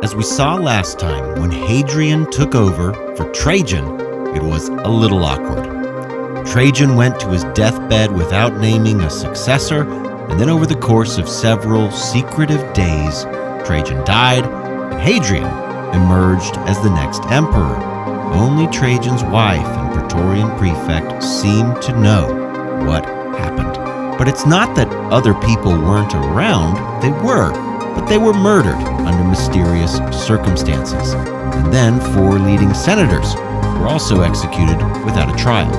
As we saw last time, when Hadrian took over for Trajan, it was a little awkward. Trajan went to his deathbed without naming a successor, and then over the course of several secretive days, Trajan died, and Hadrian emerged as the next emperor. Only Trajan's wife and praetorian prefect seemed to know what happened. But it's not that other people weren't around, they were. But they were murdered under mysterious circumstances. And then 4 leading senators were also executed without a trial.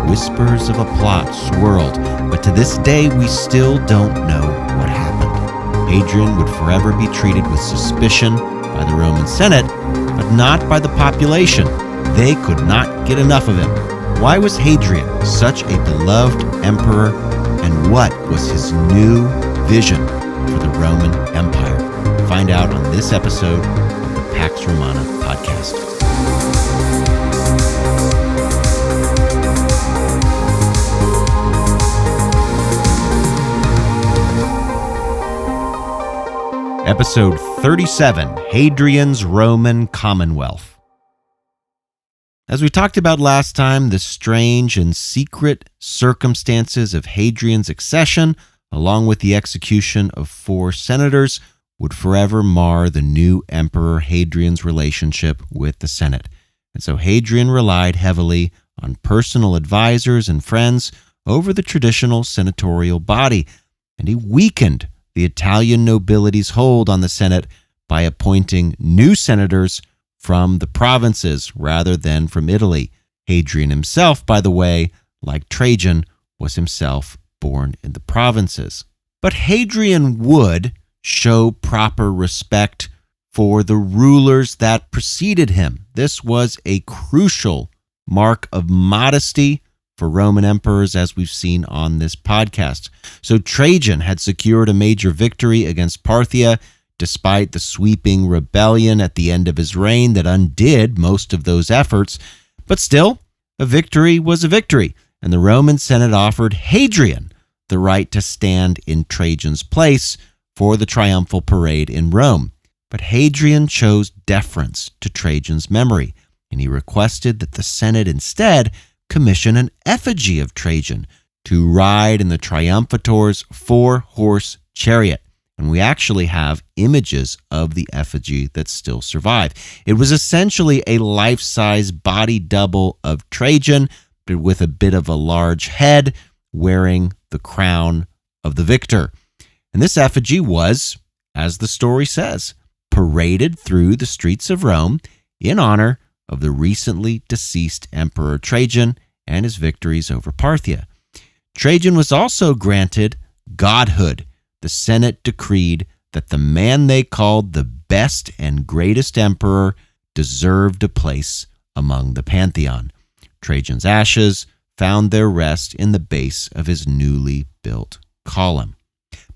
Whispers of a plot swirled, but to this day we still don't know what happened. Hadrian would forever be treated with suspicion by the Roman Senate, but not by the population. They could not get enough of him. Why was Hadrian such a beloved emperor, and what was his new vision for the Roman Empire? Find out on this episode of the Pax Romana podcast. Episode 37, Hadrian's Roman Commonwealth. As we talked about last time, the strange and secret circumstances of Hadrian's accession, along with the execution of 4 senators, would forever mar the new emperor Hadrian's relationship with the Senate. And so Hadrian relied heavily on personal advisors and friends over the traditional senatorial body, and he weakened the Italian nobility's hold on the Senate by appointing new senators from the provinces rather than from Italy. Hadrian himself, by the way, like Trajan, was himself born in the provinces. But Hadrian would show proper respect for the rulers that preceded him. This was a crucial mark of modesty for Roman emperors, as we've seen on this podcast. So Trajan had secured a major victory against Parthia, despite the sweeping rebellion at the end of his reign that undid most of those efforts. But still, a victory was a victory, and the Roman Senate offered Hadrian the right to stand in Trajan's place for the triumphal parade in Rome. But Hadrian chose deference to Trajan's memory, and he requested that the Senate instead commission an effigy of Trajan to ride in the triumphator's 4-horse chariot. And we actually have images of the effigy that still survive. It was essentially a life-size body double of Trajan, but with a bit of a large head, wearing the crown of the victor. And this effigy was, as the story says, paraded through the streets of Rome in honor of the recently deceased Emperor Trajan and his victories over Parthia. Trajan was also granted godhood. The Senate decreed that the man they called the best and greatest emperor deserved a place among the pantheon. Trajan's ashes found their rest in the base of his newly built column.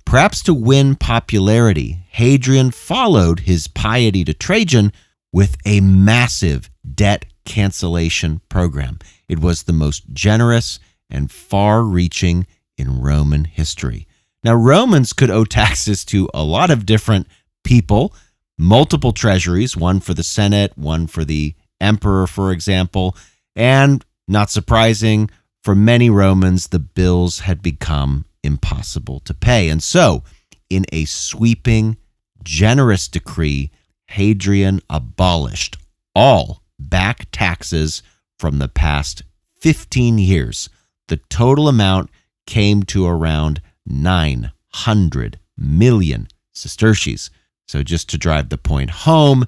Perhaps to win popularity, Hadrian followed his piety to Trajan with a massive debt cancellation program. It was the most generous and far-reaching in Roman history. Now, Romans could owe taxes to a lot of different people, multiple treasuries, one for the Senate, one for the emperor, for example, and, not surprising, for many Romans, the bills had become impossible to pay. And so, in a sweeping, generous decree, Hadrian abolished all back taxes from the past 15 years. The total amount came to around 900 million sesterces. So just to drive the point home,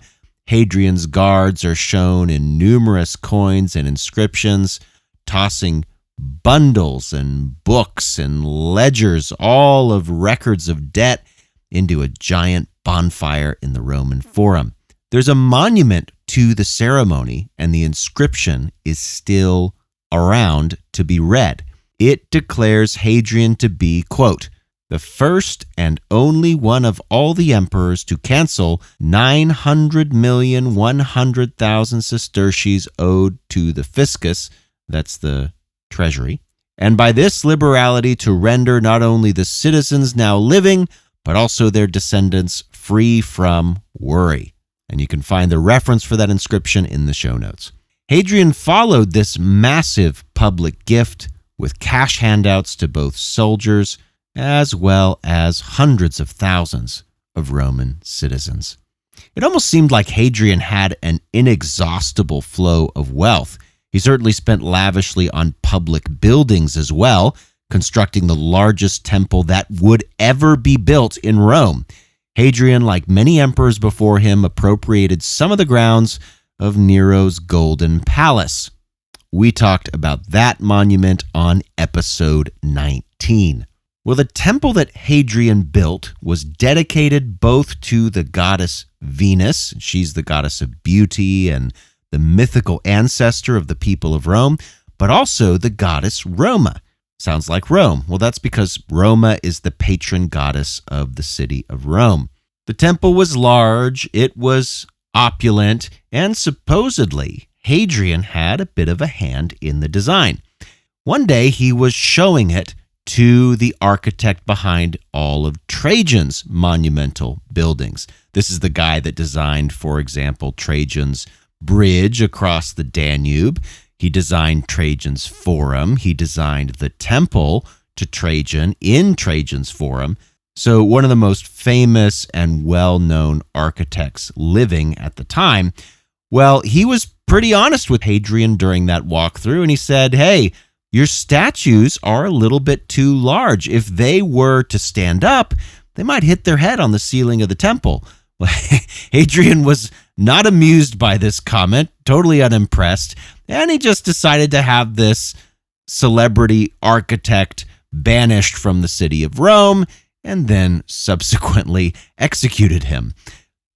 Hadrian's guards are shown in numerous coins and inscriptions, tossing bundles and books and ledgers, all of records of debt, into a giant bonfire in the Roman Forum. There's a monument to the ceremony, and the inscription is still around to be read. It declares Hadrian to be, quote, the first and only one of all the emperors to cancel 900,100,000 sesterces owed to the fiscus, that's the treasury, and by this liberality to render not only the citizens now living, but also their descendants free from worry. And you can find the reference for that inscription in the show notes. Hadrian followed this massive public gift with cash handouts to both soldiers as well as hundreds of thousands of Roman citizens. It almost seemed like Hadrian had an inexhaustible flow of wealth. He certainly spent lavishly on public buildings as well, constructing the largest temple that would ever be built in Rome. Hadrian, like many emperors before him, appropriated some of the grounds of Nero's Golden Palace. We talked about that monument on episode 19. Well, the temple that Hadrian built was dedicated both to the goddess Venus, she's the goddess of beauty and the mythical ancestor of the people of Rome, but also the goddess Roma. Sounds like Rome. Well, that's because Roma is the patron goddess of the city of Rome. The temple was large, it was opulent, and supposedly Hadrian had a bit of a hand in the design. One day he was showing it to the architect behind all of Trajan's monumental buildings. This is the guy that designed, for example, Trajan's bridge across the Danube. He designed Trajan's Forum. He designed the temple to Trajan in Trajan's Forum. So one of the most famous and well-known architects living at the time. Well, he was pretty honest with Hadrian during that walkthrough, and he said, hey, your statues are a little bit too large. If they were to stand up, they might hit their head on the ceiling of the temple. Well, Hadrian was not amused by this comment, totally unimpressed, and he just decided to have this celebrity architect banished from the city of Rome and then subsequently executed him.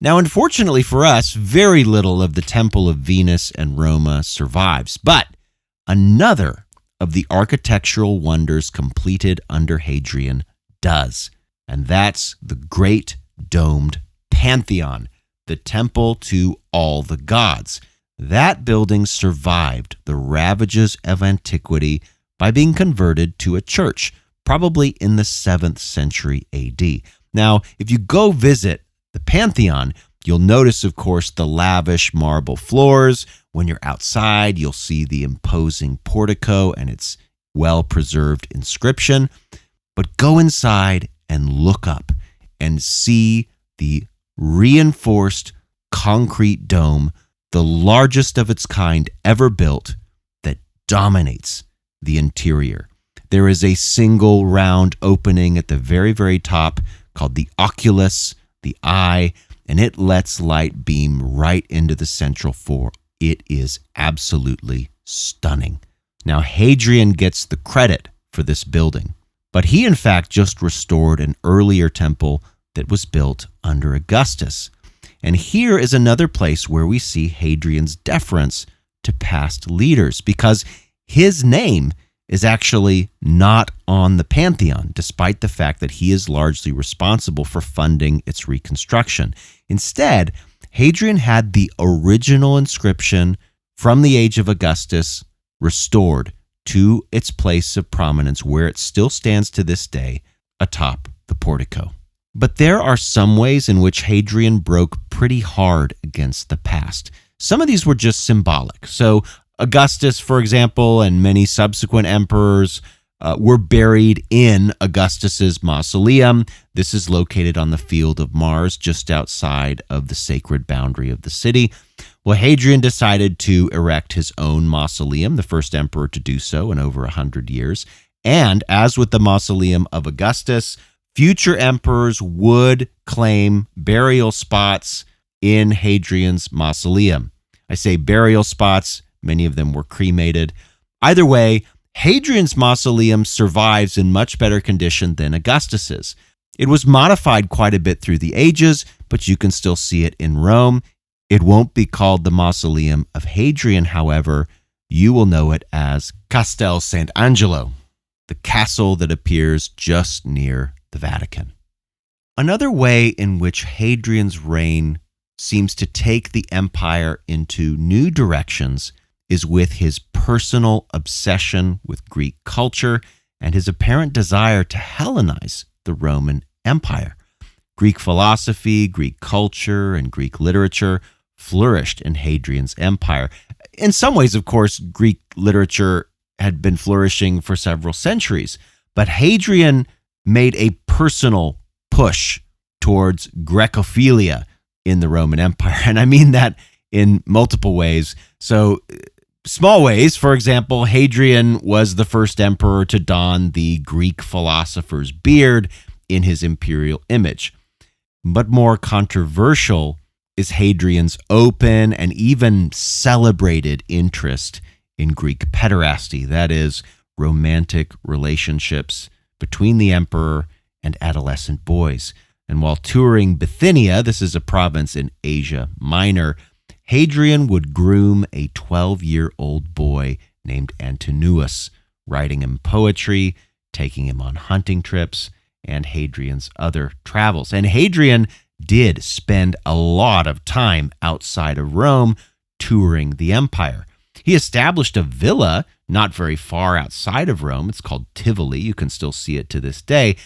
Now, unfortunately for us, very little of the Temple of Venus and Roma survives, but another of the architectural wonders completed under Hadrian does, and that's the Great Domed Pantheon, the temple to all the gods. That building survived the ravages of antiquity by being converted to a church, probably in the 7th century AD. Now, if you go visit the Pantheon, you'll notice, of course, the lavish marble floors. When you're outside, you'll see the imposing portico and its well-preserved inscription. But go inside and look up and see the reinforced concrete dome, the largest of its kind ever built, that dominates the interior. There is a single round opening at the very, very top called the oculus, the eye, and it lets light beam right into the central floor. It is absolutely stunning. Now, Hadrian gets the credit for this building, but he in fact just restored an earlier temple that was built under Augustus. And here is another place where we see Hadrian's deference to past leaders, because his name is actually not on the Pantheon, despite the fact that he is largely responsible for funding its reconstruction. Instead, Hadrian had the original inscription from the age of Augustus restored to its place of prominence, where it still stands to this day atop the portico. But there are some ways in which Hadrian broke pretty hard against the past. Some of these were just symbolic. So Augustus, for example, and many subsequent emperors were buried in Augustus's mausoleum. This is located on the Field of Mars, just outside of the sacred boundary of the city. Well, Hadrian decided to erect his own mausoleum, the first emperor to do so in over 100 years. And as with the mausoleum of Augustus, future emperors would claim burial spots in Hadrian's mausoleum. I say burial spots, many of them were cremated. Either way, Hadrian's mausoleum survives in much better condition than Augustus's. It was modified quite a bit through the ages, but you can still see it in Rome. It won't be called the Mausoleum of Hadrian, however. You will know it as Castel Sant'Angelo, the castle that appears just near the Vatican. Another way in which Hadrian's reign seems to take the empire into new directions is with his personal obsession with Greek culture and his apparent desire to Hellenize the Roman Empire. Greek philosophy, Greek culture, and Greek literature flourished in Hadrian's empire. In some ways, of course, Greek literature had been flourishing for several centuries, but Hadrian made a personal push towards Grecophilia in the Roman Empire. And I mean that in multiple ways. So, small ways, for example, Hadrian was the first emperor to don the Greek philosopher's beard in his imperial image. But more controversial is Hadrian's open and even celebrated interest in Greek pederasty, that is, romantic relationships between the emperor and adolescent boys. And while touring Bithynia, this is a province in Asia Minor, Hadrian would groom a 12-year-old boy named Antinous, writing him poetry, taking him on hunting trips, and Hadrian's other travels. And Hadrian did spend a lot of time outside of Rome touring the empire. He established a villa not very far outside of Rome. It's called Tivoli. You can still see it to this day.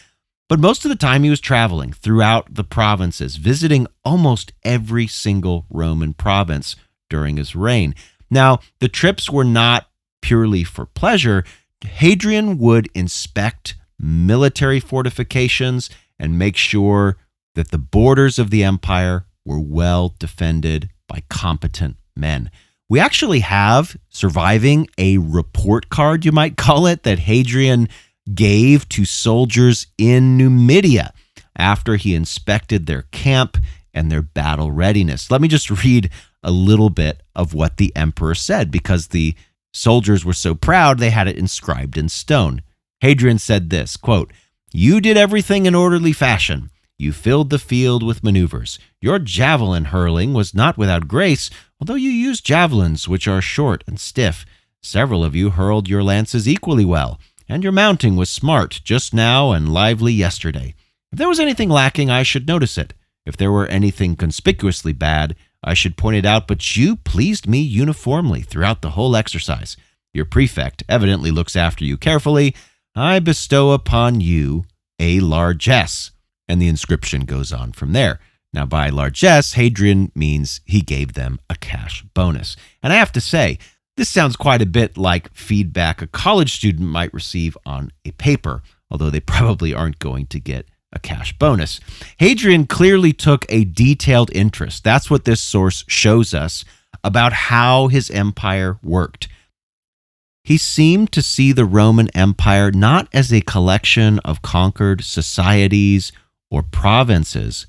But most of the time he was traveling throughout the provinces, visiting almost every single Roman province during his reign. Now, the trips were not purely for pleasure. Hadrian would inspect military fortifications and make sure that the borders of the empire were well defended by competent men. We actually have surviving a report card, you might call it, that Hadrian gave to soldiers in Numidia after he inspected their camp and their battle readiness. Let me just read a little bit of what the emperor said, because the soldiers were so proud they had it inscribed in stone. Hadrian said this, quote, "You did everything in orderly fashion. You filled the field with maneuvers. Your javelin hurling was not without grace, although you used javelins which are short and stiff. Several of you hurled your lances equally well, and your mounting was smart just now and lively yesterday. If there was anything lacking, I should notice it. If there were anything conspicuously bad, I should point it out, but you pleased me uniformly throughout the whole exercise. Your prefect evidently looks after you carefully. I bestow upon you a largesse." And the inscription goes on from there. Now, by largesse, Hadrian means he gave them a cash bonus. And I have to say, this sounds quite a bit like feedback a college student might receive on a paper, although they probably aren't going to get a cash bonus. Hadrian clearly took a detailed interest, that's what this source shows us, about how his empire worked. He seemed to see the Roman Empire not as a collection of conquered societies or provinces,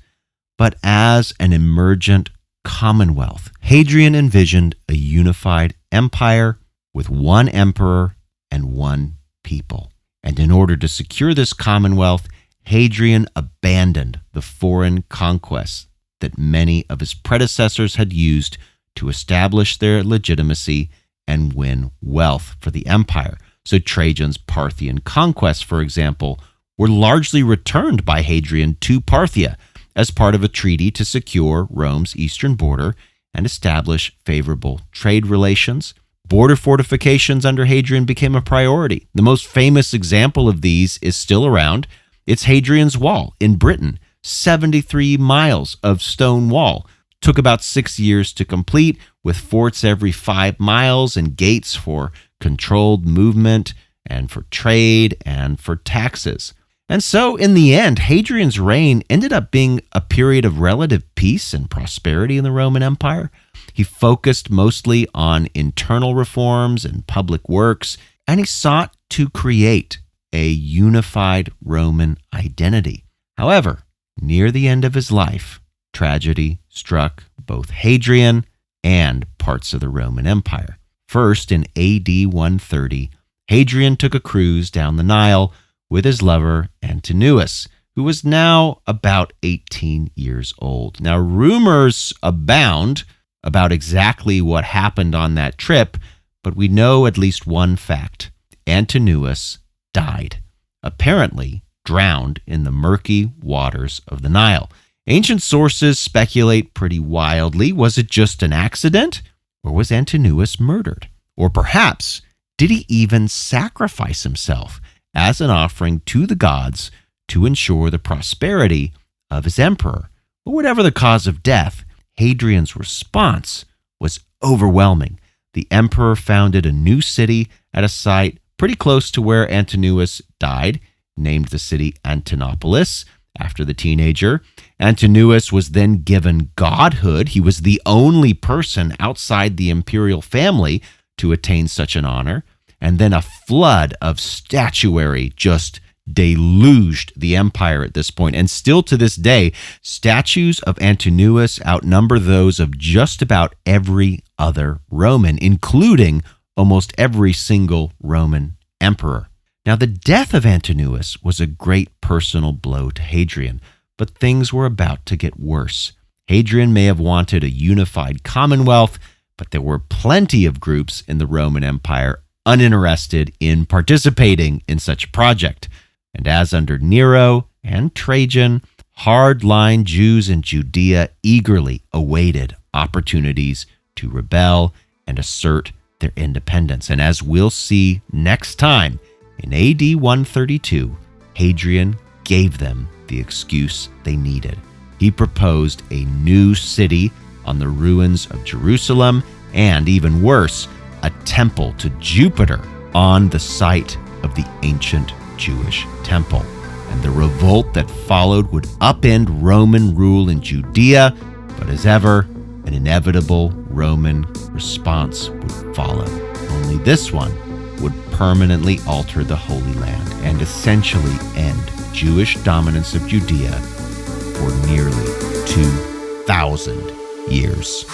but as an emergent commonwealth. Hadrian envisioned a unified empire with one emperor and one people. And in order to secure this commonwealth, Hadrian abandoned the foreign conquests that many of his predecessors had used to establish their legitimacy and win wealth for the empire. So Trajan's Parthian conquests, for example, were largely returned by Hadrian to Parthia as part of a treaty to secure Rome's eastern border and establish favorable trade relations. Border fortifications under Hadrian became a priority. The most famous example of these is still around. It's Hadrian's Wall in Britain, 73 miles of stone wall. Took about 6 years to complete, with forts every 5 miles and gates for controlled movement and for trade and for taxes. And so, in the end, Hadrian's reign ended up being a period of relative peace and prosperity in the Roman Empire. He focused mostly on internal reforms and public works, and he sought to create a unified Roman identity. However, near the end of his life, tragedy struck both Hadrian and parts of the Roman Empire. First, in AD 130, Hadrian took a cruise down the Nile with his lover Antinous, who was now about 18 years old. Now, rumors abound about exactly what happened on that trip, but we know at least one fact. Antinous died, apparently drowned in the murky waters of the Nile. Ancient sources speculate pretty wildly. Was it just an accident? Or was Antinous murdered? Or perhaps, did he even sacrifice himself as an offering to the gods to ensure the prosperity of his emperor. But whatever the cause of death, Hadrian's response was overwhelming. The emperor founded a new city at a site pretty close to where Antinous died, named the city Antinopolis after the teenager. Antinous was then given godhood. He was the only person outside the imperial family to attain such an honor. And then a flood of statuary just deluged the empire at this point. And still to this day, statues of Antinous outnumber those of just about every other Roman, including almost every single Roman emperor. Now, the death of Antinous was a great personal blow to Hadrian, but things were about to get worse. Hadrian may have wanted a unified Commonwealth, but there were plenty of groups in the Roman Empire uninterested in participating in such a project. And as under Nero and Trajan, hard-line Jews in Judea eagerly awaited opportunities to rebel and assert their independence. And as we'll see next time, in AD 132, Hadrian gave them the excuse they needed. He proposed a new city on the ruins of Jerusalem, and even worse, a temple to Jupiter on the site of the ancient Jewish temple. And the revolt that followed would upend Roman rule in Judea, but as ever, an inevitable Roman response would follow. Only this one would permanently alter the Holy Land and essentially end Jewish dominance of Judea for nearly 2,000 years.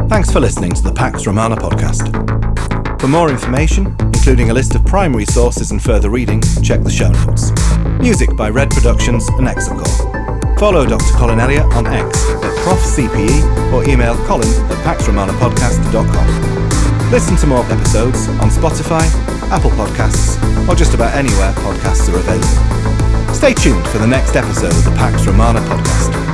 Thanks for listening to the Pax Romana podcast. For more information, including a list of primary sources and further reading, check the show notes. Music by Red Productions and Exocore. Follow Dr. Colin Elliott on X at ProfCPE or email colin@paxromanapodcast.com. Listen to more episodes on Spotify, Apple Podcasts, or just about anywhere podcasts are available. Stay tuned for the next episode of the Pax Romana podcast.